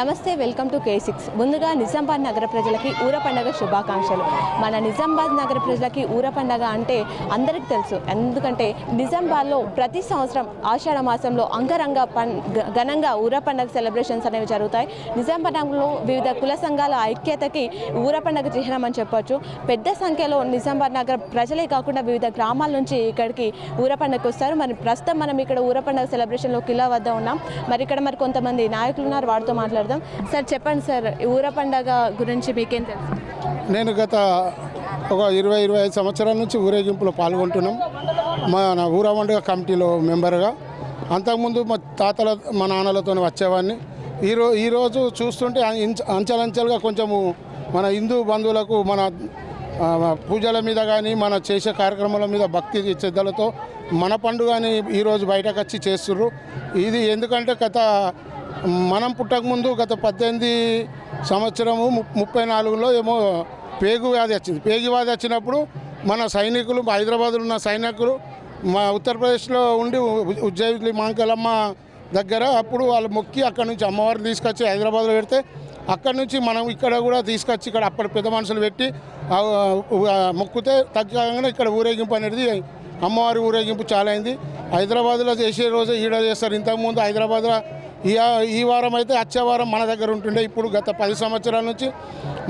నమస్తే, welcome to K6. ముందుగా నిజామాబాద్ నగర ప్రజలకి ఊర పండుగ శుభాకాంక్షలు. మన నిజామాబాద్ నగర ప్రజలకి ఊర పండుగ అంటే అందరికీ తెలుసు. ఎందుకంటే నిజామాబాద్లో ప్రతి సంవత్సరం ఆషాఢ మాసంలో అంగరంగ ఘనంగా ఊర పండుగ సెలబ్రేషన్స్ అనేవి జరుగుతాయి. నిజామాబాద్ నగరంలో వివిధ కుల సంఘాల ఐక్యతకి ఊర పండుగ చిహ్నం అని చెప్పొచ్చు. పెద్ద సంఖ్యలో నిజామాబాద్ నగర ప్రజలే కాకుండా వివిధ గ్రామాల నుంచి ఇక్కడికి ఊర పండుగకి వస్తారు. మరి ప్రస్తుతం మనం ఇక్కడ ఊర పండుగ సెలబ్రేషన్లో కిలా వద్ద ఉన్నాం. మరి ఇక్కడ మరి కొంతమంది నాయకులు ఉన్నారు, వారితో మాట్లాడదాం. సార్ చెప్పండి సార్, ఊర పండుగ గురించి మీకేం తెలుసు? నేను గత ఒక 20-25 సంవత్సరాల నుంచి ఊరేగింపులో పాల్గొంటున్నాం. మన ఊర పండుగ కమిటీలో మెంబర్గా. అంతకుముందు మా నాన్నలతో వచ్చేవాడిని. ఈరోజు చూస్తుంటే అంచెలంచెలుగా కొంచెము మన హిందూ బంధువులకు మన పూజల మీద కానీ మన చేసే కార్యక్రమాల మీద భక్తి శ్రద్ధలతో మన పండుగని ఈరోజు బయటకు వచ్చి చేస్తుర్రు. ఇది ఎందుకంటే మనం పుట్టకముందు గత 18 సంవత్సరము 34లో ఏమో పేగు వ్యాధి వచ్చింది. పేగు వ్యాధి వచ్చినప్పుడు మన సైనికులు, హైదరాబాద్లో ఉన్న సైనికులు మా ఉత్తరప్రదేశ్లో ఉండి ఉజ్జయిని మాంకలమ్మ దగ్గర అప్పుడు వాళ్ళు మొక్కి అక్కడ నుంచి అమ్మవారిని తీసుకొచ్చి హైదరాబాద్లో పెడితే అక్కడి నుంచి మనం ఇక్కడ కూడా తీసుకొచ్చి ఇక్కడ అప్పటి పెద్ద మనుషులు పెట్టి మొక్కితే తగ్గగానే ఇక్కడ ఊరేగింపు అనేది అమ్మవారి ఊరేగింపు చాలా అయింది. హైదరాబాద్లో చేసే రోజే ఈడ చేస్తారు. ఇంతకుముందు హైదరాబాద్లో ఈ వారం అయితే వచ్చే వారం మన దగ్గర ఉంటుండే. ఇప్పుడు గత 10 సంవత్సరాల నుంచి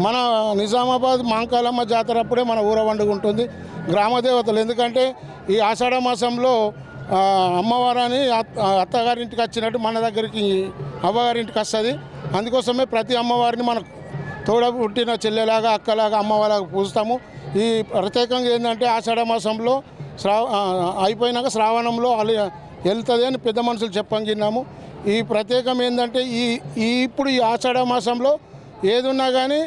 మన నిజామాబాద్ మాంకాలమ్మ జాతర అప్పుడే మన ఊర పండుగ ఉంటుంది. గ్రామదేవతలు ఎందుకంటే ఈ ఆషాఢ మాసంలో అమ్మవారిని అత్తగారింటికి వచ్చినట్టు మన దగ్గరికి అవ్వగారింటికి వస్తుంది. అందుకోసమే ప్రతి అమ్మవారిని మన తోడ పుట్టిన చెల్లెలాగా అక్కలాగా అమ్మవారిలాగా పూజిస్తాము. ఈ ప్రత్యేకంగా ఏంటంటే ఆషాఢ మాసంలో అయిపోయినాక శ్రావణంలో వెళ్తుంది అని పెద్ద మనుషులు చెప్పంగిన్నాము. ఈ ప్రత్యేకం ఏంటంటే ఇప్పుడు ఈ ఆషాఢ మాసంలో ఏదున్నా కానీ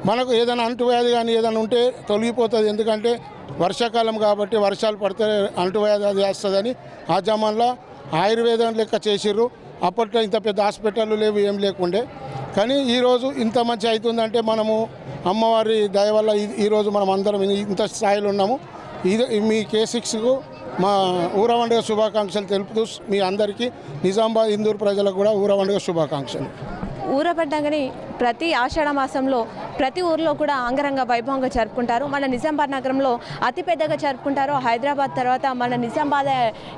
మనకు ఏదైనా అంటువ్యాధి కానీ ఏదైనా ఉంటే తొలగిపోతుంది. ఎందుకంటే వర్షాకాలం కాబట్టి వర్షాలు పడితే అంటువ్యాధి అది వేస్తుందని ఆ జమాన్లో ఆయుర్వేదం లెక్క చేసిర్రు. అప్పట్లో ఇంత పెద్ద హాస్పిటళ్ళు లేవు, ఏం లేకుండే. కానీ ఈరోజు ఇంత మంచి అవుతుందంటే మనము అమ్మవారి దయ వల్ల ఈరోజు మనం అందరం ఇంత స్థాయిలో ఉన్నాము. ఇది మీ K6కు మా ఊర పండుగ శుభాకాంక్షలు తెలుపుతూ మీ అందరికీ నిజామాబాద్ హిందూ ప్రజలకు కూడా ఊర పండుగ శుభాకాంక్షలు. ఊర పండుగని ప్రతి ఆషాఢ మాసంలో ప్రతి ఊర్లో కూడా అంగరంగ వైభవంగా జరుపుకుంటారు. మన నిజామాబాద్ నగరంలో అతిపెద్దగా జరుపుకుంటారో హైదరాబాద్ తర్వాత మన నిజామాబాద్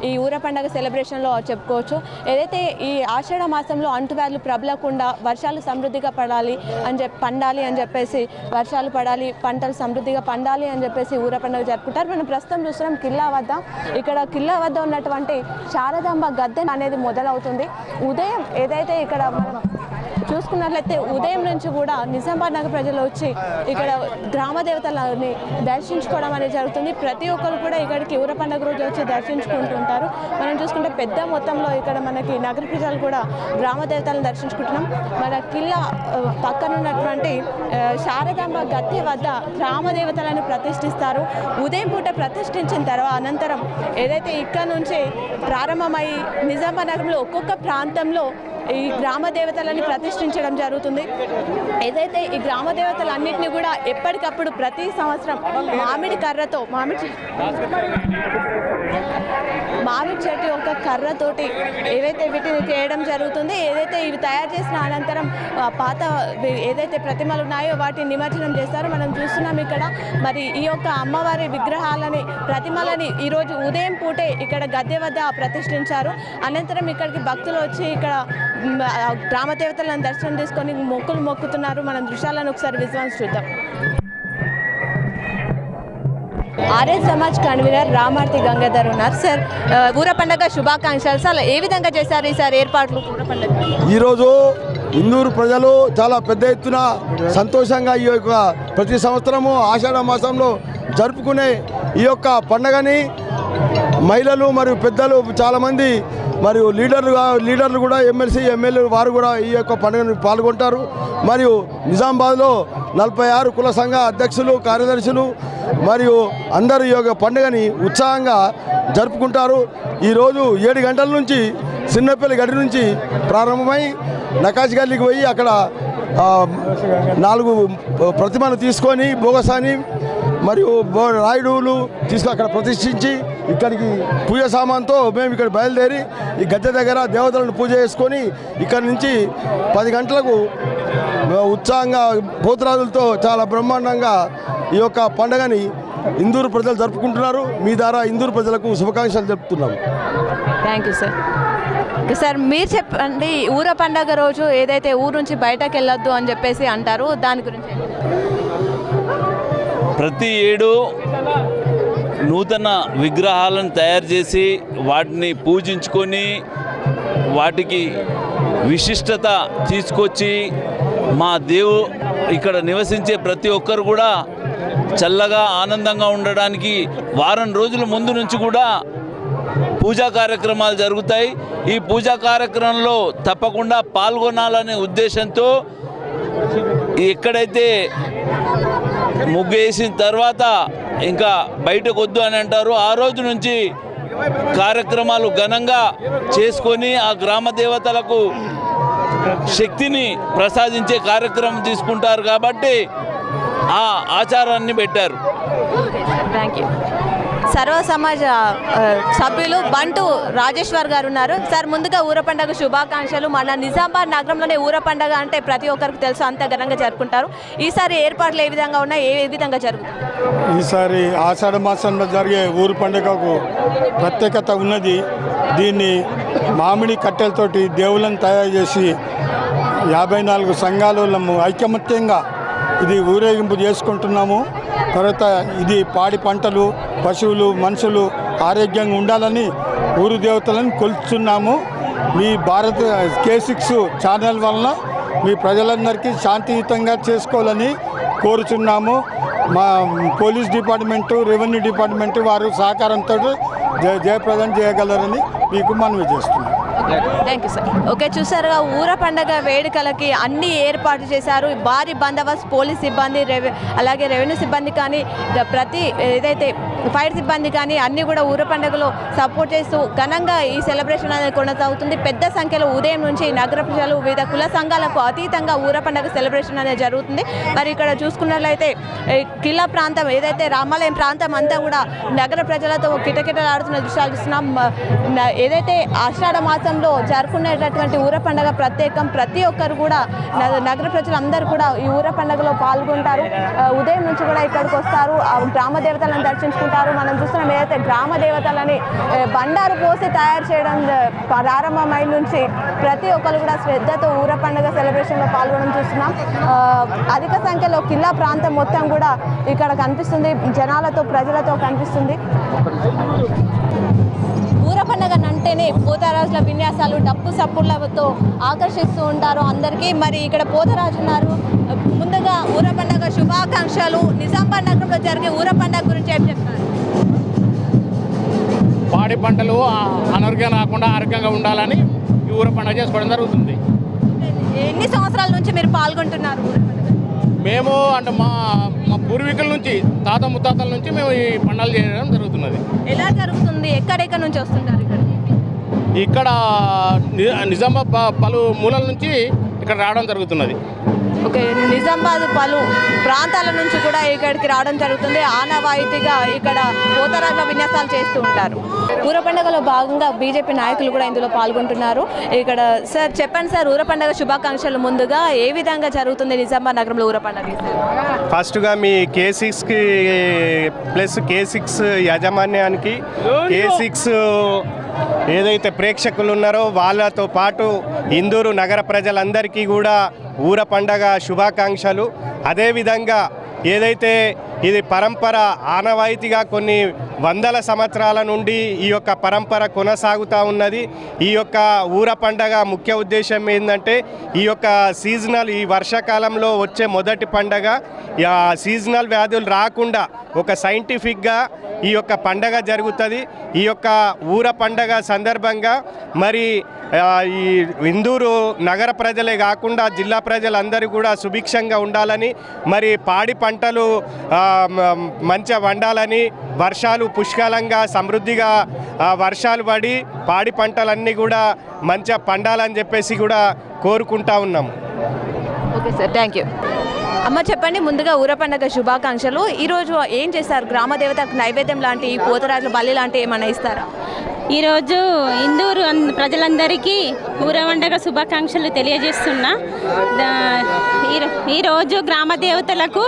ఈ ఊర పండుగ సెలబ్రేషన్లో చెప్పుకోవచ్చు. ఏదైతే ఈ ఆషాఢ మాసంలో అంటువ్యాధులు ప్రబలకుండా వర్షాలు సమృద్ధిగా పండాలి అని చెప్పేసి వర్షాలు పడాలి, పంటలు సమృద్ధిగా పండాలి అని చెప్పేసి ఊర పండుగ జరుపుకుంటారు. మనం ప్రస్తుతం చూస్తున్నాం కిల్లా వద్ద. ఇక్కడ కిల్లా వద్ద ఉన్నటువంటి శారదాంబ గద్దె అనేది మొదలవుతుంది. ఉదయం ఏదైతే ఇక్కడ మనం చూసుకున్నట్లయితే ఉదయం నుంచి కూడా నిజామాబాద్ నగర ప్రజలు వచ్చి ఇక్కడ గ్రామ దేవతలని దర్శించుకోవడం అనేది జరుగుతుంది. ప్రతి ఒక్కరు కూడా ఇక్కడికి ఊర పండుగ రోజు వచ్చి దర్శించుకుంటుంటారు. మనం చూసుకుంటే పెద్ద మొత్తంలో ఇక్కడ మనకి నగర ప్రజలు కూడా గ్రామ దేవతలను దర్శించుకుంటున్నాం. మన కిల్లా పక్కన ఉన్నటువంటి శారదాంబ గద్దె వద్ద గ్రామ దేవతలను ప్రతిష్ఠిస్తారు. ఉదయం పూట ప్రతిష్ఠించిన తర్వాత అనంతరం ఏదైతే ఇక్కడ నుంచి ప్రారంభమై నిజామాబాద్ నగరంలో ఒక్కొక్క ప్రాంతంలో ఈ గ్రామ దేవతలని ప్రతిష్ఠించడం జరుగుతుంది. ఏదైతే ఈ గ్రామ దేవతలన్నింటినీ కూడా ఎప్పటికప్పుడు ప్రతి సంవత్సరం మామిడి చెట్టు ఒక కర్రతోటి ఏవైతే వీటిని చేయడం జరుగుతుంది. ఏదైతే ఇవి తయారు చేసిన అనంతరం పాత ఏదైతే ప్రతిమలు ఉన్నాయో వాటిని నిమజ్జనం చేస్తారో మనం చూస్తున్నాం. ఇక్కడ మరి ఈ యొక్క అమ్మవారి విగ్రహాలని ప్రతిమలని ఈరోజు ఉదయం పూటే ఇక్కడ గద్దె వద్ద ప్రతిష్ఠించారు. అనంతరం ఇక్కడికి భక్తులు వచ్చి ఇక్కడ గ్రామ దేవతలను దర్శనం చేసుకొని మొక్కులు మొక్కుతున్నారు. మనం దృశ్యాలను ఒకసారి విజువల్స్ చూద్దాం. ఆర్య సమాజ్ కన్వీనర్ రామార్తి గంగాధర్ ఉన్నారు. సార్, ఊర పండుగ శుభాకాంక్షలు. సార్, ఏ విధంగా చేశారు ఈసారి ఏర్పాట్లు ఊర పండుగ? ఈరోజు ఇందూరు ప్రజలు చాలా పెద్ద ఎత్తున సంతోషంగా ఈ యొక్క ప్రతి సంవత్సరము ఆషాఢ మాసంలో జరుపుకునే ఈ యొక్క పండుగని మహిళలు మరియు పెద్దలు చాలామంది మరియు లీడర్లు కూడా ఎమ్మెల్సీ ఎమ్మెల్యేలు వారు కూడా ఈ యొక్క పండుగను పాల్గొంటారు. మరియు నిజామాబాద్లో 46 కుల సంఘ అధ్యక్షులు, కార్యదర్శులు మరియు అందరూ ఈ యొక్క పండుగని ఉత్సాహంగా జరుపుకుంటారు. ఈరోజు 7 గంటల నుంచి చిన్నపల్లి గడి నుంచి ప్రారంభమై నకాశ్ గల్లీకి పోయి అక్కడ 4 ప్రతిమలు తీసుకొని బోగసాని మరియు రాయుడులు తీసుకొని అక్కడ ప్రతిష్ఠించి ఇక్కడికి పూజ సామాన్తో మేము ఇక్కడ బయలుదేరి ఈ గద్దె దగ్గర దేవతలను పూజ చేసుకొని ఇక్కడి నుంచి 10 గంటలకు ఉత్సాహంగా పోతురాజులతో చాలా బ్రహ్మాండంగా ఈ యొక్క పండుగని ఇందూరు ప్రజలు జరుపుకుంటున్నారు. మీ ద్వారా ఇందూరు ప్రజలకు శుభాకాంక్షలు చెప్తున్నాము. Thank you sir. సార్, మీరు చెప్పండి, ఊర పండుగ రోజు ఏదైతే ఊరు నుంచి బయటకు వెళ్ళొద్దు అని చెప్పేసి అంటారు, దాని గురించి. ప్రతి ఏడు నూతన విగ్రహాలను తయారు చేసి వాటిని పూజించుకొని వాటికి విశిష్టత తీసుకొచ్చి మా ఇక్కడ నివసించే ప్రతి ఒక్కరు కూడా చల్లగా ఆనందంగా ఉండడానికి వారం రోజుల ముందు నుంచి కూడా పూజా కార్యక్రమాలు జరుగుతాయి. ఈ పూజా కార్యక్రమంలో తప్పకుండా పాల్గొనాలనే ఉద్దేశంతో ఎక్కడైతే ముగ్గు వేసిన తర్వాత ఇంకా బయటకు వద్దు అని అంటారు, ఆ రోజు నుంచి కార్యక్రమాలు ఘనంగా చేసుకొని ఆ గ్రామ దేవతలకు శక్తిని ప్రసాదించే కార్యక్రమం తీసుకుంటారు. కాబట్టి ఆ ఆచారాన్ని పెట్టారు. Thank you. సర్వ సమాజ సభ్యులు బంటు రాజేశ్వర్ గారు ఉన్నారు. సార్, ముందుగా ఊర పండుగ శుభాకాంక్షలు. మన నిజామాబాద్ నగరంలోనే ఊర పండుగ అంటే ప్రతి ఒక్కరికి తెలుసు, అంత ఘనంగా జరుపుకుంటారు. ఈసారి ఏర్పాట్లు ఏ విధంగా ఉన్నాయి, ఏ విధంగా జరుగుతుంది? ఈసారి ఆషాఢ మాసంలో జరిగే ఊరు పండుగకు ప్రత్యేకత ఉన్నది. దీన్ని మామిడి కట్టెలతోటి దేవుళ్ళను తయారు చేసి 54 సంఘాలు ఐకమత్యంగా ఇది ఊరేగింపు చేసుకుంటున్నాము. తర్వాత ఇది పాడి పంటలు, పశువులు, మనుషులు ఆరోగ్యంగా ఉండాలని ఊరు దేవతలను కొలుస్తున్నాము. మీ భారత్ K6 ఛానల్ వలన మీ ప్రజలందరికీ శాంతియుతంగా చేసుకోవాలని కోరుచున్నాము. మా పోలీస్ డిపార్ట్మెంటు, రెవెన్యూ డిపార్ట్మెంటు వారు సహకారంతో జయప్రదం చేయగలరని మీకు మనవి చేస్తున్నాం. Thank you sir. ఓకే, చూసారుగా ఊర పండుగ వేడుకలకి అన్ని ఏర్పాటు చేశారు. భారీ బందోబస్తు, పోలీస్ సిబ్బంది, అలాగే రెవెన్యూ సిబ్బంది కానీ ప్రతి ఏదైతే ఫైర్ సిబ్బంది కానీ అన్నీ కూడా ఊర పండుగలో సపోర్ట్ చేస్తూ ఘనంగా ఈ సెలబ్రేషన్ అనేది కొనసాగుతుంది. పెద్ద సంఖ్యలో ఉదయం నుంచి నగర ప్రజలు వివిధ కుల సంఘాలకు అతీతంగా ఊర పండుగ సెలబ్రేషన్ అనేది జరుగుతుంది. మరి ఇక్కడ చూసుకున్నట్లయితే కిల్లా ప్రాంతం ఏదైతే రామాలయం ప్రాంతం అంతా కూడా నగర ప్రజలతో కిటకిటలాడుతున్న దృశ్యాలు చూస్తున్నాం. ఏదైతే ఆషాఢ మాసం నగరంలో జరుపుకునేటటువంటి ఊర పండుగ ప్రత్యేకం. ప్రతి ఒక్కరు కూడా నగర ప్రజలందరూ కూడా ఈ ఊర పండుగలో పాల్గొంటారు. ఉదయం నుంచి కూడా ఇక్కడికి వస్తారు, గ్రామ దేవతలను దర్శించుకుంటారు. మనం చూస్తున్నాం ఏదైతే గ్రామ దేవతలని బండారు పోసి తయారు చేయడం ప్రారంభమైన నుంచి ప్రతి ఒక్కరు కూడా శ్రద్ధతో ఊర పండుగ సెలబ్రేషన్లో పాల్గొనడం చూస్తున్నాం. అధిక సంఖ్యలో కిల్లా ప్రాంతం మొత్తం కూడా ఇక్కడ కనిపిస్తుంది, జనాలతో ప్రజలతో కనిపిస్తుంది. ఊర పండుగ అంటేనే పోతరాజుల విన్యాసాలు డప్పు సప్పుళ్లతో ఆకర్షిస్తూ ఉంటారు అందరికీ. మరి ఇక్కడ పోతరాజు ఉన్నారు. ముందుగా ఊర పండుగ శుభాకాంక్షలు. నిజామాబాద్ నగరంలో జరిగే ఊర పండుగ గురించి ఏం చెప్తారు? పాడి పంటలు అనారోగ్యం రాకుండా ఆరోగ్యంగా ఉండాలని ఈ ఊర పండుగ చేసుకోవడం జరుగుతుంది. ఎన్ని సంవత్సరాల నుంచి మీరు పాల్గొంటున్నారు? మేము అంటే మా పూర్వీకుల నుంచి తాత ముత్తాతల నుంచి మేము ఈ పండుగలు చేయడం జరుగుతున్నది. ఎలా జరుగుతుంది? ఎక్కడెక్కడ నుంచి వస్తుంటారు ఇక్కడ నిజామాబాద్ పలు మూలల నుంచి ఇక్కడ రావడం జరుగుతున్నది. ఓకే, నిజామాబాద్ పలు ప్రాంతాల నుంచి కూడా ఇక్కడికి రావడం జరుగుతుంది. ఆనవాయితీగా ఇక్కడ పోతరాజుల విన్యాసాలు చేస్తూ ఉంటారు. ఊర పండుగలో భాగంగా బీజేపీ నాయకులు కూడా ఇందులో పాల్గొంటున్నారు. ఇక్కడ సార్ చెప్పండి సార్, ఊర పండుగ శుభాకాంక్షలు. ముందుగా ఏ విధంగా జరుగుతుంది నిజామాబాద్ నగరంలో ఊర పండుగ? ఫస్ట్గా మీ K6కి ప్లస్ K6 యాజమాన్యానికి, K6 ఏదైతే ప్రేక్షకులు ఉన్నారో వాళ్ళతో పాటు ఇందూరు నగర ప్రజలందరికీ కూడా ఊర పండగ శుభాకాంక్షలు. అదేవిధంగా ఏదైతే ఇది పరంపర ఆనవాయితీగా కొన్ని వందల సంవత్సరాల నుండి ఈ యొక్క పరంపర కొనసాగుతూ ఉన్నది. ఈ యొక్క ఊర పండగ ముఖ్య ఉద్దేశం ఏంటంటే ఈ యొక్క సీజనల్, ఈ వర్షాకాలంలో వచ్చే మొదటి పండగ, సీజనల్ వ్యాధులు రాకుండా ఒక సైంటిఫిక్గా ఈ యొక్క పండగ జరుగుతుంది. ఈ యొక్క ఊర పండగ సందర్భంగా మరి ఈ ఇందూరు నగర ప్రజలే కాకుండా జిల్లా ప్రజలందరూ కూడా సుభిక్షంగా ఉండాలని, మరి పాడి పంటలు మంచిగా వండాలని, వర్షాలు పుష్కలంగా సమృద్ధిగా వర్షాలు పడి పాడి పంటలన్నీ కూడా మంచిగా పండాలని చెప్పేసి కూడా కోరుకుంటా ఉన్నాము. Okay sir, thank you. అమ్మ చెప్పండి, ముందుగా ఊర పండుగ శుభాకాంక్షలు. ఈరోజు ఏం చేస్తారు? గ్రామ దేవతకు నైవేద్యం లాంటి, పోతరాజుల బలి లాంటి ఏమైనా ఇస్తారా? ఈరోజు ఇందూరు ప్రజలందరికీ ఊర పండుగ శుభాకాంక్షలు తెలియజేస్తున్నా. ఈరోజు గ్రామ దేవతలకు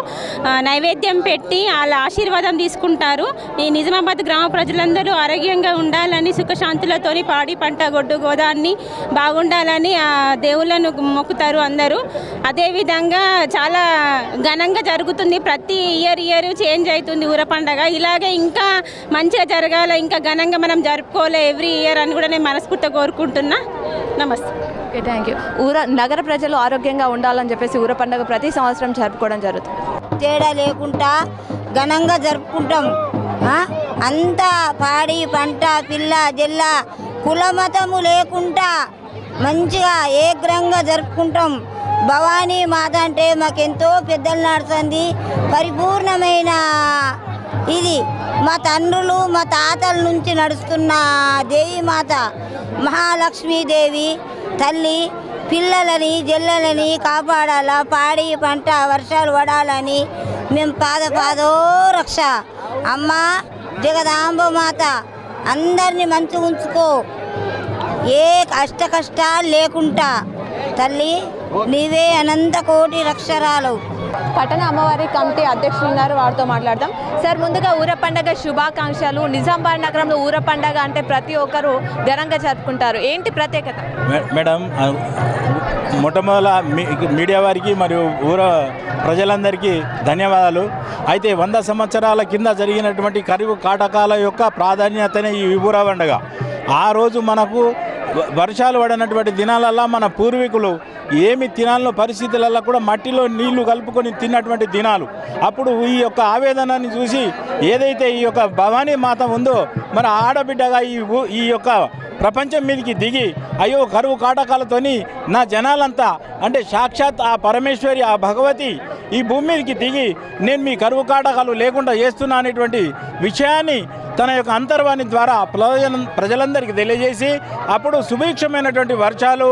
నైవేద్యం పెట్టి వాళ్ళ ఆశీర్వాదం తీసుకుంటారు. ఈ నిజామాబాద్ గ్రామ ప్రజలందరూ ఆరోగ్యంగా ఉండాలని, సుఖశాంతులతోని పాడి పంట గొడ్డు గోదాన్ని బాగుండాలని ఆ దేవుళ్ళను మొక్కుతారు అందరూ. అదేవిధంగా చాలా ఘనంగా జరుగుతుంది. ప్రతి ఇయర్ చేంజ్ అవుతుంది ఊర పండుగ. ఇలాగే ఇంకా మంచిగా జరగాల, ఇంకా ఘనంగా మనం జరుపుకోవాలి ఎవ్రీ ఇయర్ అని కూడా నేను మనస్ఫూర్తిగా కోరుకుంటున్నా. నమస్తే. Okay, thank you. నగర ప్రజలు ఆరోగ్యంగా ఉండాలని చెప్పేసి ఊర పండుగ ప్రతి సంవత్సరం జరుపుకోవడం జరుగుతుంది. తేడా లేకుండా ఘనంగా జరుపుకుంటాం. అంతా పాడి పంట పిల్ల జల్ల కులమతము లేకుండా మంచిగా ఏగ్రంగా జరుపుకుంటాం. భవానీ మాత అంటే మాకెంతో పెద్దలు నడుస్తుంది. పరిపూర్ణమైన ఇది మా తండ్రులు మా తాతల నుంచి నడుస్తున్న దేవి మాత మహాలక్ష్మీదేవి తల్లి పిల్లలని జల్లలని కాపాడాలా, పాడి పంట వర్షాలు పడాలని మేము పాదో రక్ష. అమ్మ జగదాంబ మాత అందరినీ మంచిగా ఉంచుకో, ఏ కష్టాలు లేకుండా తల్లి నీవే అనంత కోటి రక్షరాలు. పట్టణ అమ్మవారి కమిటీ అధ్యక్షులు ఉన్నారు, వారితో మాట్లాడదాం. సార్, ముందుగా ఊర పండుగ శుభాకాంక్షలు. నిజామాబాద్ నగరంలో ఊర పండుగ అంటే ప్రతి ఒక్కరు ఘనంగా జరుపుకుంటారు, ఏంటి ప్రత్యేకత? మేడం, మొట్టమొదల మీడియా వారికి మరియు ఊర ప్రజలందరికీ ధన్యవాదాలు. అయితే 100 సంవత్సరాల కింద జరిగినటువంటి కరువు కాటకాల యొక్క ప్రాధాన్యతనే ఈ ఊర పండుగ. ఆ రోజు మనకు వర్షాలు పడినటువంటి దినాలల్లా మన పూర్వీకులు ఏమి తినాలనో పరిస్థితులలో కూడా మట్టిలో నీళ్లు కలుపుకొని తిన్నటువంటి దినాలు. అప్పుడు ఈ యొక్క ఆవేదనని చూసి ఏదైతే ఈ యొక్క భవానీ మాత ఉందో మరి ఆడబిడ్డగా ఈ యొక్క ప్రపంచం మీదకి దిగి అయ్యో కరువు కాటకాలతోని నా జనాలంతా అంటే సాక్షాత్ ఆ పరమేశ్వరి ఆ భగవతి ఈ భూమి మీదకి దిగి నేను మీ కరువు కాటకాలు లేకుండా చేస్తున్నా అనేటువంటి విషయాన్ని తన యొక్క అంతర్వాణి ద్వారా ప్రజలందరికీ తెలియజేసి అప్పుడు సుభిక్షమైనటువంటి వర్షాలు,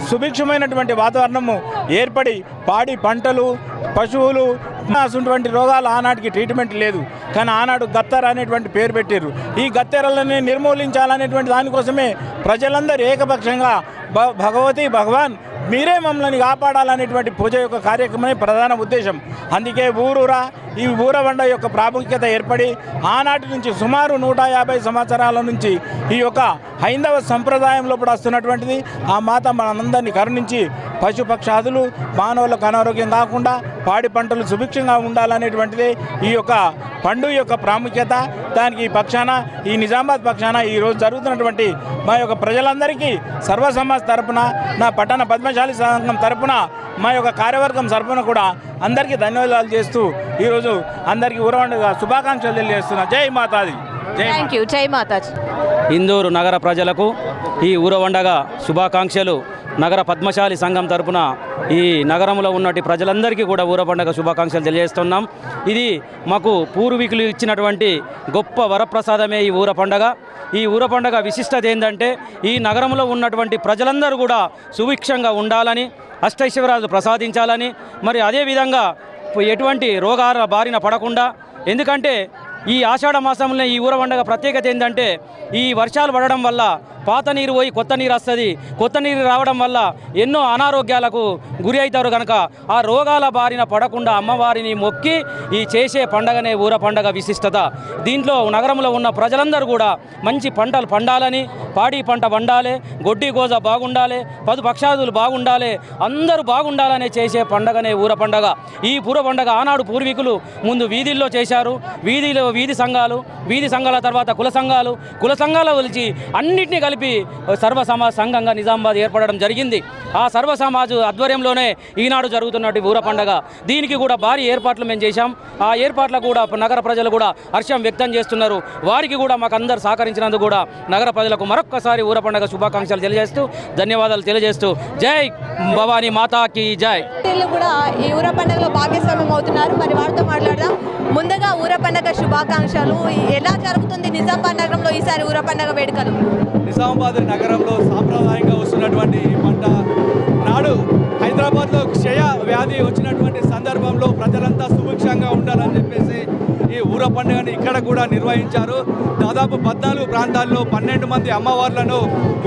సుభిక్షమైనటువంటి వాతావరణము ఏర్పడి పాడి పంటలు, పశువులు అటువంటి రోగాలు ఆనాటికి ట్రీట్మెంట్ లేదు. కానీ ఆనాడు గత్తెర అనేటువంటి పేరు పెట్టారు. ఈ గత్తెరలని నిర్మూలించాలనేటువంటి దానికోసమే ప్రజలందరూ ఏకపక్షంగా భగవతి భగవాన్ మీరే మమ్మల్ని కాపాడాలనేటువంటి పూజ యొక్క కార్యక్రమమే ప్రధాన ఉద్దేశం. అందుకే ఊరూరా ఈ ఊరవండ యొక్క ప్రాముఖ్యత ఏర్పడి ఆనాటి నుంచి సుమారు 150 సంవత్సరాల నుంచి ఈ యొక్క హైందవ సంప్రదాయంలో కూడా వస్తున్నటువంటిది. ఆ మాత మనందరినీ కరుణించి పశుపక్షాదులు మానవులకు అనారోగ్యం కాకుండా పాడి పంటలు సుభిక్షంగా ఉండాలనేటువంటిది ఈ యొక్క పండుగ యొక్క ప్రాముఖ్యత. దానికి ఈ పక్షాన, ఈ నిజామాబాద్ పక్షాన ఈరోజు జరుగుతున్నటువంటి మా యొక్క ప్రజలందరికీ సర్వ సమాజ్ తరపున, నా పట్టణ పద్మశాలి సంఘం తరపున, మా యొక్క కార్యవర్గం తరపున కూడా అందరికీ ధన్యవాదాలు చేస్తూ ఈరోజు అందరికీ ఊరవండగా శుభాకాంక్షలు తెలియజేస్తున్నా. జై మాతాది. Thank you. జై మాతాజీ. ఇందూరు నగర ప్రజలకు ఈ ఊరవండగ శుభాకాంక్షలు. నగర పద్మశాలి సంఘం తరపున ఈ నగరంలో ఉన్నటి ప్రజలందరికీ కూడా ఊర పండుగ శుభాకాంక్షలు తెలియజేస్తున్నాం. ఇది మాకు పూర్వీకులు ఇచ్చినటువంటి గొప్ప వరప్రసాదమే ఈ ఊర పండుగ. ఈ ఊర పండుగ విశిష్టత ఏంటంటే ఈ నగరంలో ఉన్నటువంటి ప్రజలందరూ కూడా సుభిక్షంగా ఉండాలని, అష్టైశ్వర్యాలు ప్రసాదించాలని, మరి అదేవిధంగా ఎటువంటి రోగాల బారిన పడకుండా. ఎందుకంటే ఈ ఆషాఢ మాసంలో ఈ ఊర పండుగ ప్రత్యేకత ఏంటంటే ఈ వర్షాలు పడడం వల్ల పాత నీరు పోయి కొత్త నీరు వస్తుంది. కొత్త నీరు రావడం వల్ల ఎన్నో అనారోగ్యాలకు గురి అవుతారు. కనుక ఆ రోగాల బారిన పడకుండా అమ్మవారిని మొక్కి ఈ చేసే పండగనే ఊర పండగ విశిష్టత. దీంట్లో నగరంలో ఉన్న ప్రజలందరూ కూడా మంచి పంటలు పండాలని, పాడి పంట పండాలి, గొడ్డి గోజ బాగుండాలి, పదు పక్షాదులు బాగుండాలి, అందరూ బాగుండాలనే చేసే పండగనే ఊర పండగ. ఈ ఊర పండగ ఆనాడు పూర్వీకులు ముందు వీధుల్లో చేశారు. వీధి సంఘాల తర్వాత కుల సంఘాలు పిలిచి అన్నింటినీ కలిపి సర్వ సమాజ్ సంఘంగా నిజామాబాద్ ఏర్పడడం జరిగింది. ఆ సర్వ సమాజ్ ఆధ్వర్యంలోనే ఈనాడు జరుగుతున్నట్టు ఊర పండగ. దీనికి కూడా భారీ ఏర్పాట్లు మేము చేశాం. ఆ ఏర్పాట్లకు కూడా నగర ప్రజలు కూడా హర్షం వ్యక్తం చేస్తున్నారు. వారికి కూడా మాకు అందరు సహకరించినందుకు కూడా నగర ప్రజలకు మరొక్కసారి ఊర పండగ శుభాకాంక్షలు తెలియజేస్తూ ధన్యవాదాలు తెలియజేస్తూ జై భవానీ మాతాకి జై. కూడా ఈ ఊర పండుగలో భాగస్వామ్యం అవుతున్నారు. మరి వారితో మాట్లాడదాం. ముందుగా ఊర పండుగ శుభాకాంక్షలు. ఎలా జరుగుతుంది నిజామాబాద్ నగరంలో ఈసారి ఊర పండుగ వేడుకలు? నిజామాబాద్ నగరంలో సాంప్రదాయంగా వస్తున్నటువంటి ఈ పంట నాడు హైదరాబాద్లో క్షయ వ్యాధి వచ్చినటువంటి సందర్భంలో ప్రజలంతా సుభిక్షంగా ఉండాలని చెప్పేసి ఈ ఊర పండుగని ఇక్కడ కూడా నిర్వహించారు. దాదాపు 14 ప్రాంతాల్లో 12 మంది అమ్మవార్లను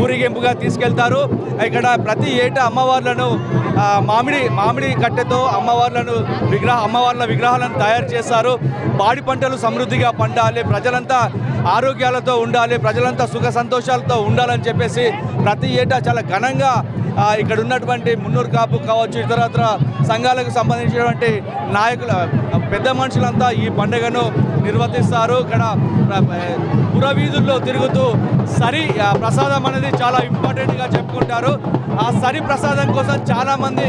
ఊరేగింపుగా తీసుకెళ్తారు. ఇక్కడ ప్రతి ఏటా అమ్మవార్లను మామిడి కట్టెతో అమ్మవార్ల విగ్రహాలను తయారు చేస్తారు. పాడి పంటలు సమృద్ధిగా పండాలి, ప్రజలంతా ఆరోగ్యాలతో ఉండాలి, ప్రజలంతా సుఖ సంతోషాలతో ఉండాలని చెప్పేసి ప్రతి ఏటా చాలా ఘనంగా ఇక్కడ ఉన్నటువంటి మున్నూరు కాపు కావచ్చు, ఇతరత్ర సంఘాలకు సంబంధించినటువంటి నాయకుల పెద్ద మనుషులంతా ఈ పండుగను నిర్వర్తిస్తారు. ఇక్కడ పురవీధుల్లో తిరుగుతూ ప్రసాదం అనేది చాలా ఇంపార్టెంట్గా చెప్పుకుంటారు. ఆ ప్రసాదం కోసం చాలామంది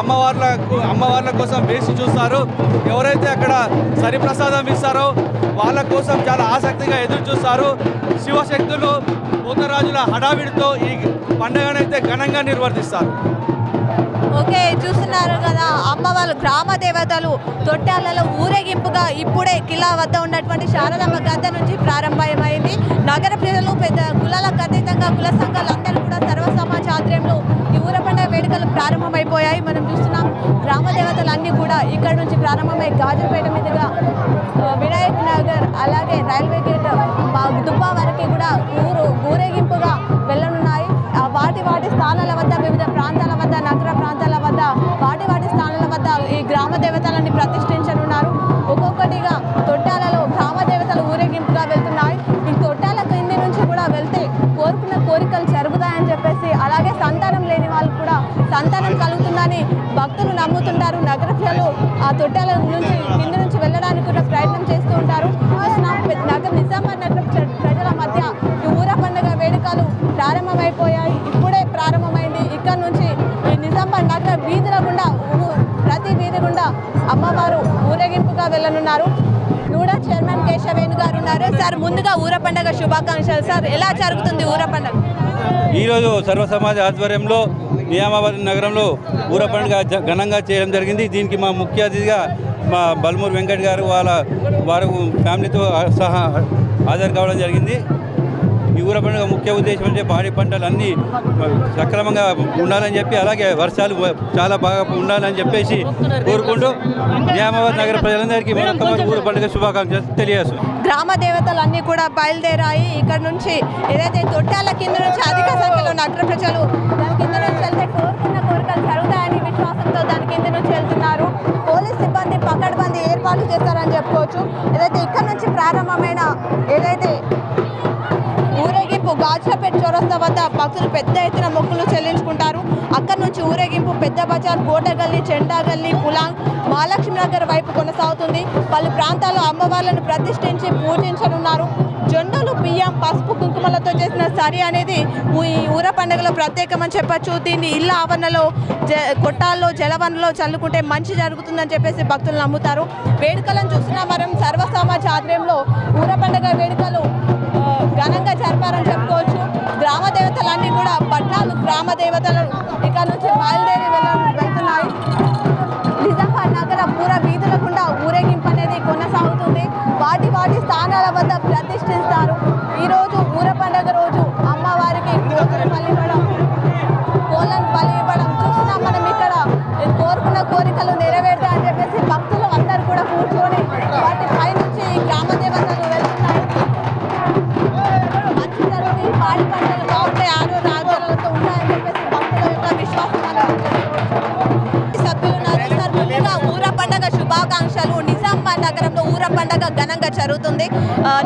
అమ్మవార్ల కోసం వేసి చూస్తారు. ఎవరైతే అక్కడ ప్రసాదం ఇస్తారో వాళ్ళ కోసం చాలా ఆసక్తిగా ఎదురు చూస్తారు. శివశక్తులు పోతరాజుల హడావిడితో ఈ పండుగనైతే ఘనంగా నిర్వర్తిస్తారు. ఓకే, చూస్తున్నారు కదా అమ్మవారు గ్రామ దేవతలు తొట్టాలలో ఊరేగింపుగా ఇప్పుడే కిలా వద్ద ఉన్నటువంటి శారదమ్మ గద్ద నుంచి ప్రారంభమైంది. నగర ప్రజలు పెద్ద కులాలకు అతీతంగా కుల సంఘాలందరూ కూడా సర్వ సమాజ ఆధ్వర్యంలో ఈ ఊర పండుగ వేడుకలు ప్రారంభమైపోయాయి. మనం చూస్తున్నాం గ్రామ దేవతలు అన్నీ కూడా ఇక్కడ నుంచి ప్రారంభమై గాజుపేట మీదుగా వినాయక్ నగర్ అలాగే రైల్వే గేట్ దుబ్బా వరకు కూడా ఊరేగింపుగా వెళ్ళనున్నాయి. వాటి స్థానాల వద్ద వివిధ ప్రాంతాల వద్ద నగర ప్రాంతాల వద్ద వాటి స్థానాల వద్ద ఈ గ్రామ దేవతలని ప్రతిష్ఠించనున్నారు. ఒక్కొక్కటిగా తొట్టాలలో గ్రామ దేవతలు ఊరేగింపుగా వెళ్తున్నాయి. ఈ తొట్టాల కింది నుంచి కూడా వెళ్తే కోరుకున్న కోరికలు జరుగుతాయని చెప్పేసి, అలాగే సంతానం లేని వాళ్ళు కూడా సంతానం కలుగుతుందని భక్తులు నమ్ముతుంటారు. నగర ప్రజలు ఆ తొట్టాల నుంచి కింది నుంచి వెళ్ళడానికి కూడా ప్రయత్నం చేస్తూ ఉంటారు. నిజామాబాద్ నగర ప్రజల మధ్య ఈ ఊర పండుగ వేడుకలు ప్రారంభమైపోయాయి. ఇప్పుడే ప్రారంభమైంది. ఇక్కడ నుంచి ఈ నిజామాబాద్ నగర వీధుల గుండా ప్రతి వీధి గుండా అమ్మవారు ఊరేగింపుగా వెళ్ళనున్నారు. నూడా చైర్మన్ కేశవేణు గారు ఉన్నారు. సార్, ముందుగా ఊర పండుగ శుభాకాంక్షలు. సార్, ఎలా జరుగుతుంది ఊర పండుగ? ఈరోజు సర్వ సమాజ ఆధ్వర్యంలో నిజామాబాద్ నగరంలో ఊర పండుగ ఘనంగా చేయడం జరిగింది. దీనికి మా ముఖ్య అతిథిగా మా బల్మూరు వెంకట్ గారు వాళ్ళ వారు ఫ్యామిలీతో సహా హాజరు కావడం జరిగింది. ఈ ఊర పండుగ ముఖ్య ఉద్దేశం అంటే పాడి పంటలు అన్నీ సక్రమంగా ఉండాలని చెప్పి, అలాగే వర్షాలు చాలా బాగా ఉండాలని చెప్పేసి కోరుకుంటూ నిజామాబాద్ నగర ప్రజలందరికీ మరొక ఊర పండుగ శుభాకాంక్షలు తెలియజేస్తున్నాం. గ్రామ దేవతలన్నీ కూడా బయలుదేరాయి. ఇక్కడ నుంచి ఏదైతే తొట్టాల కింద నుంచి అధిక సంఖ్యలో నగర ప్రజలు దాని కింద నుంచి వెళ్తే కోరుకున్న కోరికలు జరుగుతాయని విశ్వాసంతో దాని కింద నుంచి వెళ్తున్నారు. పోలీస్ సిబ్బంది పకడ్బందీ ఏర్పాట్లు చేస్తారని చెప్పుకోవచ్చు. ఏదైతే ఇక్కడ నుంచి ప్రారంభమైన ఏదైతే ఊరేగింపు గాజులపేట చౌరస్తా వద్ద భక్తులు పెద్ద ఎత్తున మొక్కులు చెల్లించుకుంటారు. అక్కడి నుంచి ఊరేగింపు పెద్ద బజార్, కోటగల్లి, చెండాగల్లి, పులాంగ్, మహాలక్ష్మి నగర్ వైపు కొనసాగుతుంది. పలు ప్రాంతాల్లో అమ్మవార్లను ప్రతిష్ఠించి పూజించనున్నారు. జొన్నలు, బియ్యం, పసుపు, కుంకుమలతో చేసిన సరి అనేది ఈ ఊర పండుగలో ప్రత్యేకమని చెప్పచ్చు. దీన్ని ఇళ్ళ ఆవరణలో, కొట్టాల్లో, జలవనలో చల్లుకుంటే మంచి జరుగుతుందని చెప్పేసి భక్తులు నమ్ముతారు. వేడుకలను చూసినా మనం సర్వసమాజ ఆధ్వర్యంలో ఊర పండుగ వేడుకలు ఘనంగా జరిపారని చెప్పుకోవచ్చు. గ్రామ దేవతలన్నీ కూడా 14 గ్రామ దేవతలు ఇక్కడ నుంచి బయలుదేరి వెళ్తున్నాయి. నిజామాబాద్ నగర పూర వీధుల గుండా ఊరేగింపు అనేది కొనసాగుతుంది. వాటి స్థానాల వద్ద ప్రతిష్ఠిస్తారు. ఈరోజు ఊర పండుగ రోజు అమ్మవారికి కోళ్ళను బలి ఇవ్వడం చూసినా మనం ఇక్కడ కోరుకున్న కోరికలు నెరవేరుతాయని చెప్పేసి భక్తులు అందరూ కూడా కూర్చొని వాటి పైనుంచి గ్రామ దేవతలు వెళ్తున్నాయి. మంచి జరుగుతుంది, పాడి పంటలు బాగుంటాయి, ఆరోగ్యాలతో ఉంటాయని చెప్పేసి భక్తుల యొక్క విశ్వాసం. సభ్యులు ముందుగా ఊర పండుగ శుభాకాంక్షలు. నిజామాబాద్ నగరంలో ఊర పండుగ ఘనంగా జరుగుతుంది.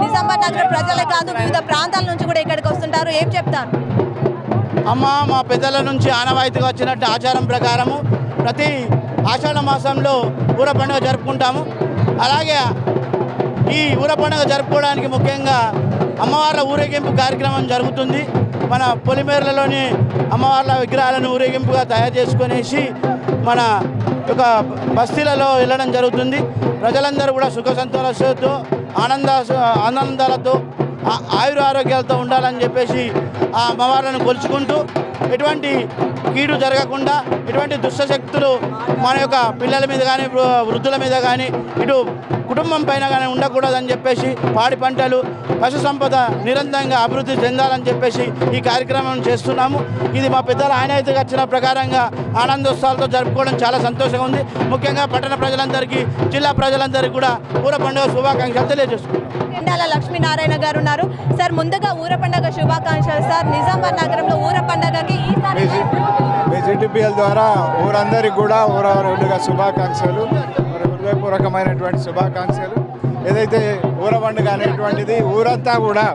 నిజామాబాద్ నగర ప్రజలే కాదు, వివిధ ప్రాంతాల నుంచి కూడా ఇక్కడికి వస్తుంటారు. ఏం చెప్తారు? మా పెద్దల నుంచి ఆనవాయితీగా వచ్చినట్టు ఆచారం ప్రకారము ప్రతి ఆషాఢ మాసంలో ఊర పండుగ జరుపుకుంటాము. అలాగే ఈ ఊర పండుగ జరుపుకోవడానికి ముఖ్యంగా అమ్మవార్ల ఊరేగింపు కార్యక్రమం జరుగుతుంది. మన పొలిమేరలలోని అమ్మవార్ల విగ్రహాలను ఊరేగింపుగా తయారు చేసుకునేసి మన యొక్క బస్తీలలో వెళ్ళడం జరుగుతుంది. ప్రజలందరూ కూడా సుఖ సంతోషాలతో ఆనందాలతో ఆయుర ఆరోగ్యాలతో ఉండాలని చెప్పేసి ఆ అమ్మవార్లను కొలుచుకుంటూ ఎటువంటి కీడు జరగకుండా, ఎటువంటి దుష్టశక్తులు మన యొక్క పిల్లల మీద కానీ వృద్ధుల మీద కానీ ఇటు కుటుంబం పైన కానీ ఉండకూడదని చెప్పేసి పాడి పంటలు, పశు సంపద నిరంతరంగా అభివృద్ధి చెందాలని చెప్పేసి ఈ కార్యక్రమం చేస్తున్నాము. ఇది మా పెద్దల ఆనవాయితీగా వచ్చిన ప్రకారంగా ఆనందోత్సవాలతో జరుపుకోవడం చాలా సంతోషంగా ఉంది. ముఖ్యంగా పట్టణ ప్రజలందరికీ, జిల్లా ప్రజలందరికీ కూడా ఊర పండుగ శుభాకాంక్షలు తెలియజేస్తున్నాం. ఎండాల లక్ష్మీనారాయణ గారు ఉన్నారు. సార్, ముందుగా ఊర పండుగ శుభాకాంక్షలు సార్. నిజామాబాద్ నగరంలో ఊర పండుగకి బీజేటీపీఎల్ ద్వారా ఊరందరికీ కూడా ఊర పండుగ శుభాకాంక్షలు, హృదయపూర్వకమైనటువంటి శుభాకాంక్షలు. ఏదైతే ఊర పండుగ అనేటువంటిది ఊరంతా కూడా,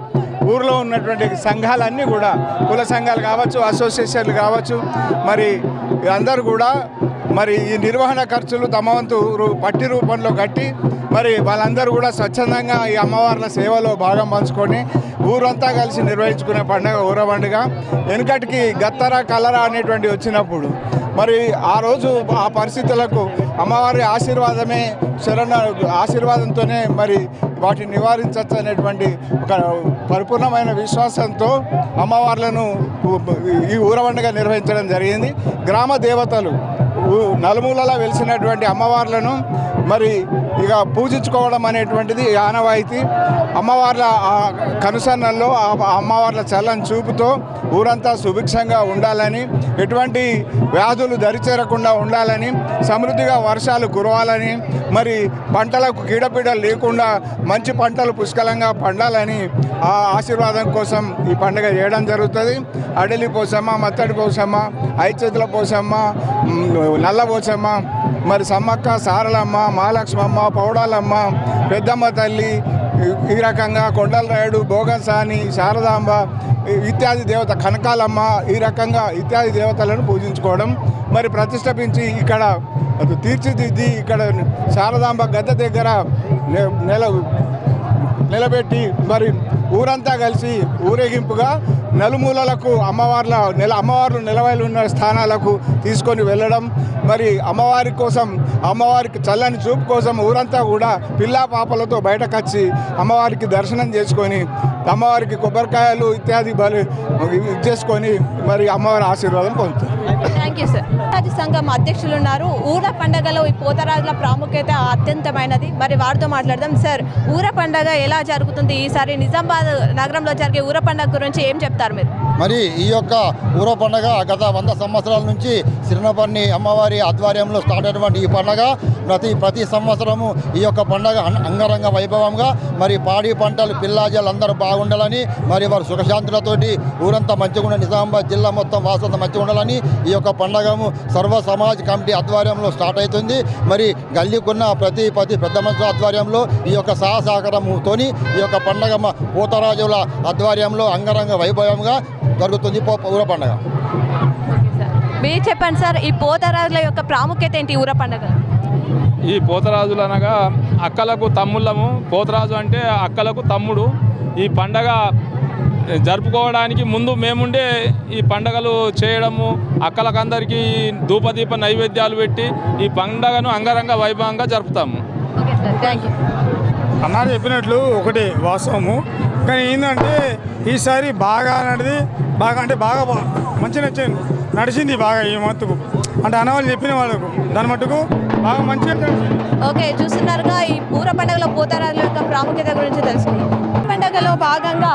ఊర్లో ఉన్నటువంటి సంఘాలన్నీ కూడా, కుల సంఘాలు కావచ్చు, అసోసియేషన్లు కావచ్చు, మరి అందరూ కూడా మరి ఈ నిర్వహణ ఖర్చులు తమ వంతు పట్టి రూపంలో కట్టి మరి వాళ్ళందరూ కూడా స్వచ్ఛందంగా ఈ అమ్మవార్ల సేవలో భాగం పంచుకొని ఊరంతా కలిసి నిర్వహించుకునే పండుగ ఊర పండుగ. వెనుకటికి గత్తర, కలరా అనేటువంటి వచ్చినప్పుడు మరి ఆ రోజు ఆ పరిస్థితులకు అమ్మవారి ఆశీర్వాదమే ఆశీర్వాదంతోనే మరి వాటిని నివారించవచ్చు అనేటువంటి ఒక పరిపూర్ణమైన విశ్వాసంతో అమ్మవార్లను ఈ ఊర పండుగ నిర్వహించడం జరిగింది. గ్రామ దేవతలు నలుమూలలా వెలిసినటువంటి అమ్మవార్లను మరి ఇక పూజించుకోవడం అనేటువంటిది ఆనవాయితీ. అమ్మవార్ల కనుసన్నల్లో ఆ అమ్మవార్ల చల్లని చూపుతో ఊరంతా సుభిక్షంగా ఉండాలని, ఎటువంటి వ్యాధులు దరిచేరకుండా ఉండాలని, సమృద్ధిగా వర్షాలు కురవాలని, మరి పంటలకు కీడపీడలు లేకుండా మంచి పంటలు పుష్కలంగా పండాలని ఆ ఆశీర్వాదం కోసం ఈ పండుగ చేయడం జరుగుతుంది. అడలి పోసమ్మ, మత్తడి పోసమ్మ, ఐచేతుల పోసమ్మ, నల్ల పోసమ్మ, మరి సమ్మక్క, సారలమ్మ, మహాలక్ష్మమ్మ, పౌడాలమ్మ, పెద్దమ్మ తల్లి, ఈ రకంగా కొండలరాయుడు, భోగసాని, శారదాంబ ఇత్యాది దేవత, కనకాలమ్మ, ఈ రకంగా ఇత్యాది దేవతలను పూజించుకోవడం, మరి ప్రతిష్ఠించి ఇక్కడ తీర్చిదిద్ది ఇక్కడ శారదాంబ గద్దె దగ్గర నిలబెట్టి మరి ఊరంతా కలిసి ఊరేగింపుగా నలుమూలలకు అమ్మవార్లు నిలవైలు ఉన్న స్థానాలకు తీసుకొని వెళ్ళడం, మరి అమ్మవారి కోసం అమ్మవారికి చల్లని చూపు కోసం ఊరంతా కూడా పిల్లా పాపలతో బయటకు వచ్చి అమ్మవారికి దర్శనం చేసుకొని అమ్మవారికి కొబ్బరికాయలు ఇత్యాది బలి చేసుకొని మరి అమ్మవారి ఆశీర్వాదం పొందుతారు. Thank you sir. రాజు సంఘం అధ్యక్షులు ఉన్నారు. ఊర పండగలో ఈ పోతరాజుల ప్రాముఖ్యత అత్యంతమైనది. మరి వారితో మాట్లాడదాం. సార్, ఊర పండగ ఎలా జరుగుతుంది? ఈసారి నిజామాబాద్ నగరంలో జరిగే ఊర పండగ గురించి ఏం చెప్తారు మీరు? మరి ఈ యొక్క ఊర పండగ గత 100 సంవత్సరాల నుంచి సిరినపల్లి అమ్మవారి ఆధ్వర్యంలో స్టార్ట్ అయినటువంటి ఈ పండగ ప్రతి సంవత్సరము ఈ యొక్క పండగ అంగరంగ వైభవంగా మరి పాడి పంటలు పిల్లాజాలు అందరూ బాగుండాలని మరి వారు సుఖశాంతులతోటి ఊరంతా మంచిగా ఉండాలి, నిజామాబాద్ జిల్లా మొత్తం వాసంతా మంచిగా ఉండాలని ఈ యొక్క పండగము సర్వ సమాజ్ కమిటీ ఆధ్వర్యంలో స్టార్ట్ అవుతుంది. మరి గల్లీకున్న ప్రతి పెద్ద మనుషుల ఆధ్వర్యంలో ఈ యొక్క సహకారంతో ఈ యొక్క పండగ పోతరాజుల ఆధ్వర్యంలో అంగరంగ వైభవంగా జరుగుతుంది ఊర పండగ. మీరు చెప్పండి సార్, ఈ పోతరాజుల యొక్క ప్రాముఖ్యత ఏంటి ఊర పండగ? ఈ పోతరాజులు అనగా అక్కలకు తమ్ముళ్ళము. పోతరాజు అంటే అక్కలకు తమ్ముడు. ఈ పండగ జరుపుకోవడానికి ముందు మేముండే ఈ పండగలు చేయడము, అక్కలకందరికీ ధూపదీప నైవేద్యాలు పెట్టి ఈ పండగను అంగరంగ వైభవంగా జరుపుతాము. అన్నారు చెప్పినట్లు ఒకటి వాస్తవము. కానీ ఏంటంటే ఈసారి బాగా నడిది బాగా మంచిగా నడిచింది బాగా ఈ మట్టుకు. అంటే అన్నవాళ్ళు చెప్పిన వాళ్ళకు దాని మట్టుకు బాగా మంచిగా. ఓకే, చూస్తున్నారుగా ఈ ఊర పండుగలో పోతరాజుల యొక్క ప్రాముఖ్యత గురించి తెలుసుకున్నాం. పండుగలో భాగంగా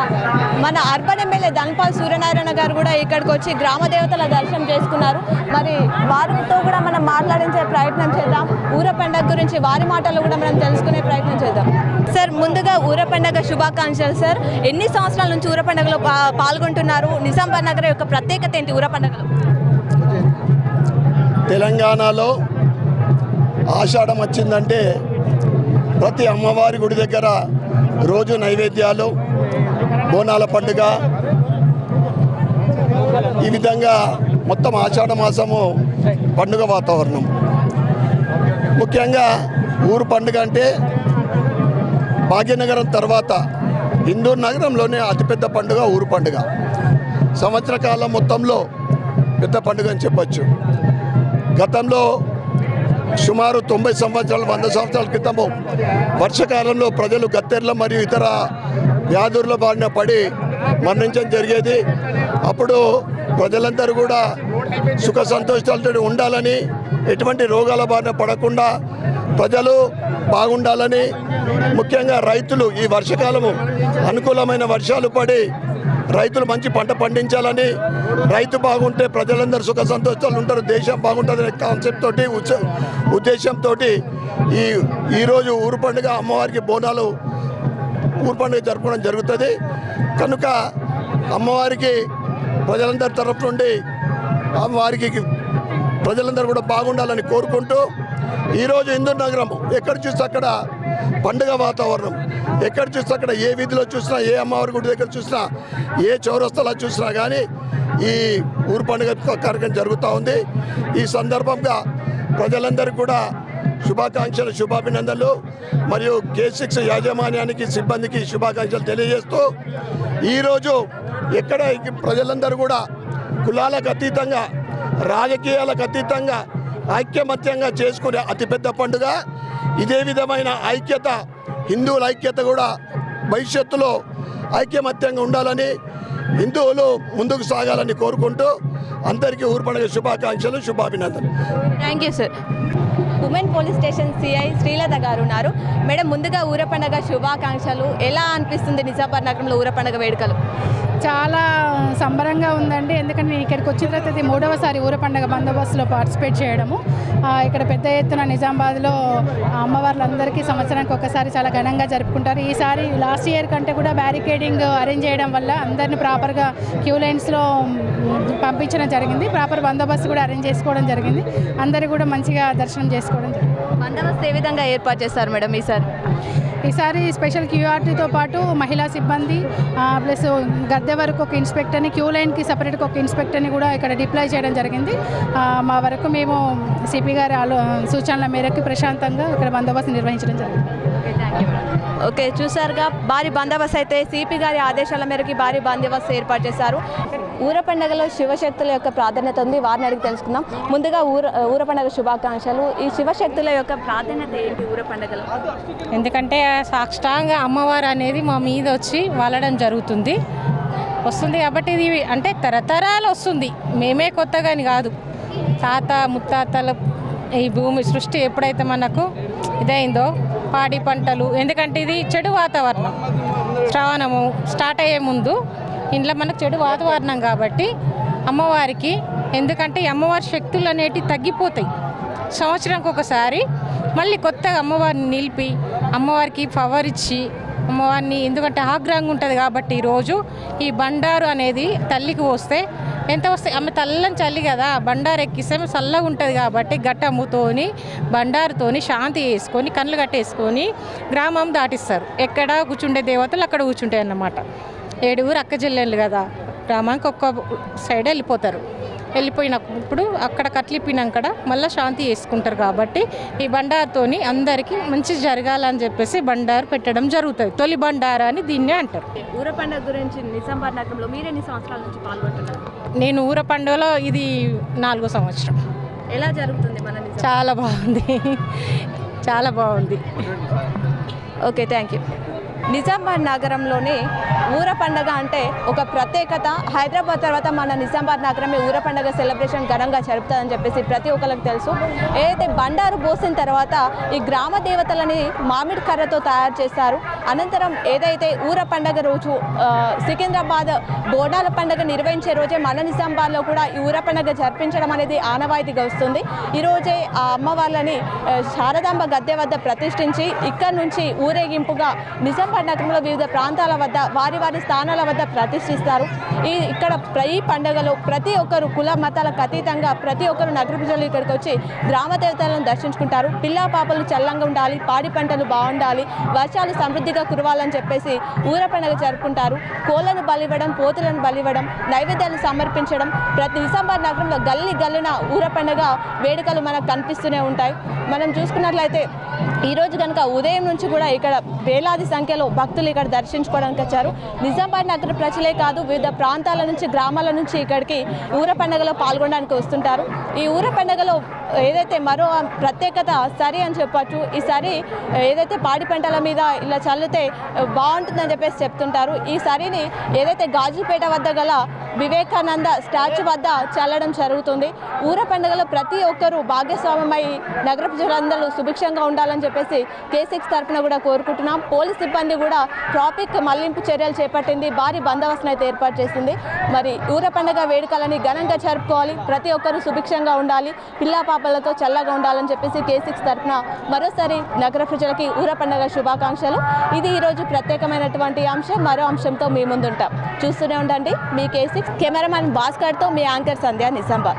మన అర్బన్ ఎమ్మెల్యే ధన్పాల్ సూర్యనారాయణ గారు కూడా ఇక్కడికి వచ్చి గ్రామ దేవతల దర్శనం చేసుకున్నారు. మరి వారితో కూడా మనం మాట్లాడించే ప్రయత్నం చేద్దాం. ఊర పండుగ గురించి వారి మాటలు కూడా మనం తెలుసుకునే ప్రయత్నం చేద్దాం. సార్, ముందుగా ఊర పండుగ శుభాకాంక్షలు సార్. ఎన్ని సంవత్సరాల నుంచి ఊర పండుగలో పాల్గొంటున్నారు? నిజామాబాద్ నగరం యొక్క ప్రత్యేకత ఏంటి ఊర పండుగలో? తెలంగాణలో ఆషాఢం వచ్చిందంటే ప్రతి అమ్మవారి గుడి దగ్గర రోజు నైవేద్యాలు, బోనాల పండుగ, ఈ విధంగా మొత్తం ఆషాఢ మాసము పండుగ వాతావరణం. ముఖ్యంగా ఊరు పండుగ అంటే భాగ్యనగరం తర్వాత ఇందూరు నగరంలోనే అతిపెద్ద పండుగ ఊరు పండుగ. సంవత్సర కాలం మొత్తంలో పెద్ద పండుగ అని చెప్పచ్చు. గతంలో సుమారు 90 సంవత్సరాలు 100 సంవత్సరాల క్రితము వర్షకాలంలో ప్రజలు గత్తెర్ల మరియు ఇతర వ్యాధుల బారిన పడి మరణించడం జరిగేది. అప్పుడు ప్రజలందరూ కూడా సుఖ సంతోషాలతో ఉండాలని, ఎటువంటి రోగాల బారిన పడకుండా ప్రజలు బాగుండాలని, ముఖ్యంగా రైతులు ఈ వర్షకాలము అనుకూలమైన వర్షాలు పడి రైతులు మంచి పంట పండించాలని, రైతు బాగుంటే ప్రజలందరూ సుఖ సంతోషాలు ఉంటారు, దేశం బాగుంటుందనే కాన్సెప్ట్ తోటి ఉద్దేశంతో ఈరోజు ఊరు పండుగ అమ్మవారికి బోనాలు ఊరు పండుగ జరుపుకోవడం జరుగుతుంది. కనుక అమ్మవారికి ప్రజలందరి తరఫు నుండి అమ్మవారికి ప్రజలందరూ కూడా బాగుండాలని కోరుకుంటూ ఈరోజు ఇందూరు నగరం ఎక్కడ చూస్తే అక్కడ పండుగ వాతావరణం, ఎక్కడ చూస్తే అక్కడ ఏ వీధిలో చూసినా, ఏ అమ్మవారి గుడి దగ్గర చూసినా, ఏ చౌరస్తాలో చూసినా కానీ ఈ ఊరు పండుగ కార్యక్రమం జరుగుతూ ఉంది. ఈ సందర్భంగా ప్రజలందరికీ కూడా శుభాకాంక్షలు, శుభాభినందనలు మరియు K6 యాజమాన్యానికి, సిబ్బందికి శుభాకాంక్షలు తెలియజేస్తూ ఈరోజు ఎక్కడ ప్రజలందరూ కూడా కులాలకు అతీతంగా, రాజకీయాలకు అతీతంగా ఐక్యమత్యంగా చేసుకునే అతిపెద్ద పండుగ. ఇదే విధమైన ఐక్యత, హిందువుల ఐక్యత కూడా భవిష్యత్తులో ఐక్యమత్యంగా ఉండాలని, హిందువులు ముందుకు సాగాలని కోరుకుంటూ అందరికీ ఊరు పండుగ శుభాకాంక్షలు, శుభాభినందనలు. Thank you sir. Women police station CI Srilatha గారు ఉన్నారు. మేడం, ముందుగా ఊర పండుగ శుభాకాంక్షలు. ఎలా అనిపిస్తుంది నిజామాబాద్ నగరంలో ఊర పండుగ వేడుకలు? చాలా సంబరంగా ఉందండి. ఎందుకంటే నేను ఇక్కడికి వచ్చిన తర్వాత ఇది 3వసారి ఊర పండుగ బందోబస్తులో పార్టిసిపేట్ చేయడము. ఇక్కడ పెద్ద ఎత్తున నిజామాబాద్లో అమ్మవార్లందరికీ సంవత్సరానికి ఒకసారి చాలా ఘనంగా జరుపుకుంటారు. ఈసారి లాస్ట్ ఇయర్ కంటే కూడా బ్యారికేడింగ్ అరేంజ్ చేయడం వల్ల అందరిని ప్రాపర్గా క్యూ లైన్స్లో పంపించడం జరిగింది. ప్రాపర్ బందోబస్తు కూడా అరేంజ్ చేసుకోవడం జరిగింది. అందరూ కూడా మంచిగా దర్శనం చేసుకోవడం జరిగింది. బందోబస్తు ఏ విధంగా ఏర్పాటు చేస్తారు మేడం ఈసారి? ఈసారి స్పెషల్ క్యూఆర్టీతో పాటు మహిళా సిబ్బంది ప్లస్ గద్దె వరకు ఒక ఇన్స్పెక్టర్ని, క్యూ లైన్కి సపరేట్గా ఒక ఇన్స్పెక్టర్ని కూడా ఇక్కడ డిప్లాయ్ చేయడం జరిగింది. మా వరకు మేము సిపి గారి సూచనల మేరకు ప్రశాంతంగా ఇక్కడ బందోబస్తు నిర్వహించడం జరిగింది. ఓకే, చూసారుగా భారీ బందోబస్తు అయితే సిపి గారి ఆదేశాల మేరకు భారీ బందోబస్తు ఏర్పాటు చేశారు. ఊర పండుగలో శివశక్తుల యొక్క ప్రాధాన్యత ఉంది, వారిని అడిగి తెలుసుకుందాం. ముందుగా ఊర పండుగ శుభాకాంక్షలు. ఈ శివశక్తుల యొక్క ప్రాధాన్యత ఏంటి ఊర పండుగలో? ఎందుకంటే సాక్షాంగా అమ్మవారు అనేది మా మీద వచ్చి వాలడం జరుగుతుంది కాబట్టి ఇది అంటే తరతరాలు వస్తుంది, మేమే కొత్తగాని కాదు. తాత ముత్తాతల ఈ భూమి సృష్టి ఎప్పుడైతే మనకు ఇదైందో పాడి పంటలు, ఎందుకంటే ఇది చెడు వాతావరణం. శ్రావణము స్టార్ట్ అయ్యే ముందు ఇంట్లో మనకు చెడు వాతావరణం కాబట్టి అమ్మవారికి, ఎందుకంటే ఈ అమ్మవారి శక్తులు అనేటివి తగ్గిపోతాయి. సంవత్సరానికి ఒకసారి మళ్ళీ కొత్తగా అమ్మవారిని నిలిపి అమ్మవారికి పవర్ ఇచ్చి అమ్మవారిని, ఎందుకంటే ఆగ్రహంగా ఉంటుంది కాబట్టి ఈరోజు ఈ బండారు అనేది తల్లికి వస్తే ఎంత వస్తాయి, ఆమె తల్లని చల్లి కదా, బండారు ఎక్కిస్తే చల్లగా ఉంటుంది కాబట్టి గట్టమ్ముతోని బండారుతోని శాంతి చేసుకొని కళ్ళు కట్టేసుకొని గ్రామం దాటిస్తారు. ఎక్కడ కూర్చుండే దేవతలు అక్కడ కూర్చుంటాయి అన్నమాట. 7 అక్క చెల్లెళ్ళు కదా, గ్రామానికి ఒక్క సైడ్ వెళ్ళిపోయినప్పుడు అక్కడ కట్లిప్పినాక మళ్ళీ శాంతి చేసుకుంటారు కాబట్టి ఈ బండారుతోని అందరికీ మంచి జరగాలని చెప్పేసి బండారు పెట్టడం జరుగుతుంది. తొలి బండారు అని దీన్నే అంటారు. ఊర పండుగ గురించి నిజామాబాద్ నగరంలో మీరు ఎన్ని సంవత్సరాల నుంచి పాల్గొంటున్నారు? నేను ఊర పండుగలో ఇది 4వ సంవత్సరం. ఎలా జరుగుతుంది మన చాలా బాగుంది, చాలా బాగుంది. Okay, thank you. నిజామాబాద్ నగరంలోని ఊర పండుగ అంటే ఒక ప్రత్యేకత. హైదరాబాద్ తర్వాత మన నిజామాబాద్ నగరమే ఊర పండుగ సెలబ్రేషన్ ఘనంగా జరుపుతుందని చెప్పేసి ప్రతి ఒక్కరికి తెలుసు. ఏదైతే బండారు పోసిన తర్వాత ఈ గ్రామ దేవతలని మామిడి కర్రతో తయారు చేస్తారు. అనంతరం ఏదైతే ఊర పండుగ రోజు సికింద్రాబాద్ బోనాల పండుగ నిర్వహించే రోజే మన నిజామాబాద్లో కూడా ఈ ఊర పండుగ జరిపించడం అనేది ఆనవాయితీగా వస్తుంది. ఈరోజే ఆ అమ్మవార్లని శారదాంబ గద్దె వద్ద ప్రతిష్ఠించి ఇక్కడి నుంచి ఊరేగింపుగా నిజామాబాద్ నగరంలో వివిధ ప్రాంతాల వద్ద వారి స్థానాల వద్ద ప్రతిష్ఠిస్తారు. ఇక్కడ ఈ పండుగలో ప్రతి ఒక్కరు కుల మతాలకు అతీతంగా ప్రతి ఒక్కరు నగర ప్రజలు ఇక్కడికి వచ్చి గ్రామ దేవతలను దర్శించుకుంటారు. పిల్లా పాపలు చల్లంగా ఉండాలి, పాడి పంటలు బాగుండాలి, వర్షాలు సమృద్ధిగా కురవాలని చెప్పేసి ఊర పండుగ జరుపుకుంటారు. కోళ్లను బలివ్వడం, పోతులను బలివ్వడం, నైవేద్యాలు సమర్పించడం ప్రతి నిజామాబాద్ నగరంలో గల్లిన ఊర పండుగ వేడుకలు మనకు కనిపిస్తూనే ఉంటాయి. మనం చూసుకున్నట్లయితే ఈరోజు కనుక ఉదయం నుంచి కూడా ఇక్కడ వేలాది సంఖ్యలో భక్తులు ఇక్కడ దర్శించుకోవడానికి వచ్చారు. నిజామాబాద్ నగర ప్రజలే కాదు, వివిధ ప్రాంతాల నుంచి గ్రామాల నుంచి ఇక్కడికి ఊర పండుగలో పాల్గొనడానికి వస్తుంటారు. ఈ ఊర పండుగలో ఏదైతే మరో ప్రత్యేకత సరి అని చెప్పచ్చు. ఈ సరి ఏదైతే పాడి పంటల మీద ఇలా చల్లితే బాగుంటుందని చెప్పేసి చెప్తుంటారు. ఈ సరిని ఏదైతే గాజుపేట వద్ద గల వివేకానంద స్టాచ్యూ వద్ద చల్లడం జరుగుతుంది. ఊర పండుగలో ప్రతి ఒక్కరూ భాగస్వామ్యమై నగర ప్రజలందరూ సుభిక్షంగా ఉండాలని చెప్పేసి K6 తరఫున కూడా కోరుకుంటున్నాం. పోలీస్ సిబ్బంది కూడా ట్రాఫిక్ మళ్లింపు చర్యలు చేపట్టింది, భారీ బందోబస్తును అయితే ఏర్పాటు చేసింది. మరి ఊర పండుగ వేడుకలని ఘనంగా జరుపుకోవాలి, ప్రతి ఒక్కరూ సుభిక్షంగా ఉండాలి, పిల్లా పాపలతో చల్లగా ఉండాలని చెప్పేసి K6 తరఫున మరోసారి నగర ప్రజలకి ఊర పండుగ శుభాకాంక్షలు. ఇది ఈరోజు ప్రత్యేకమైనటువంటి అంశం. మరో అంశంతో మీ ముందుంటాం. చూస్తూనే ఉండండి మీ K6. కెమెరామెన్ భాస్కర్తో మీ యాంకర్ సంధ్య, నిజామాబాద్.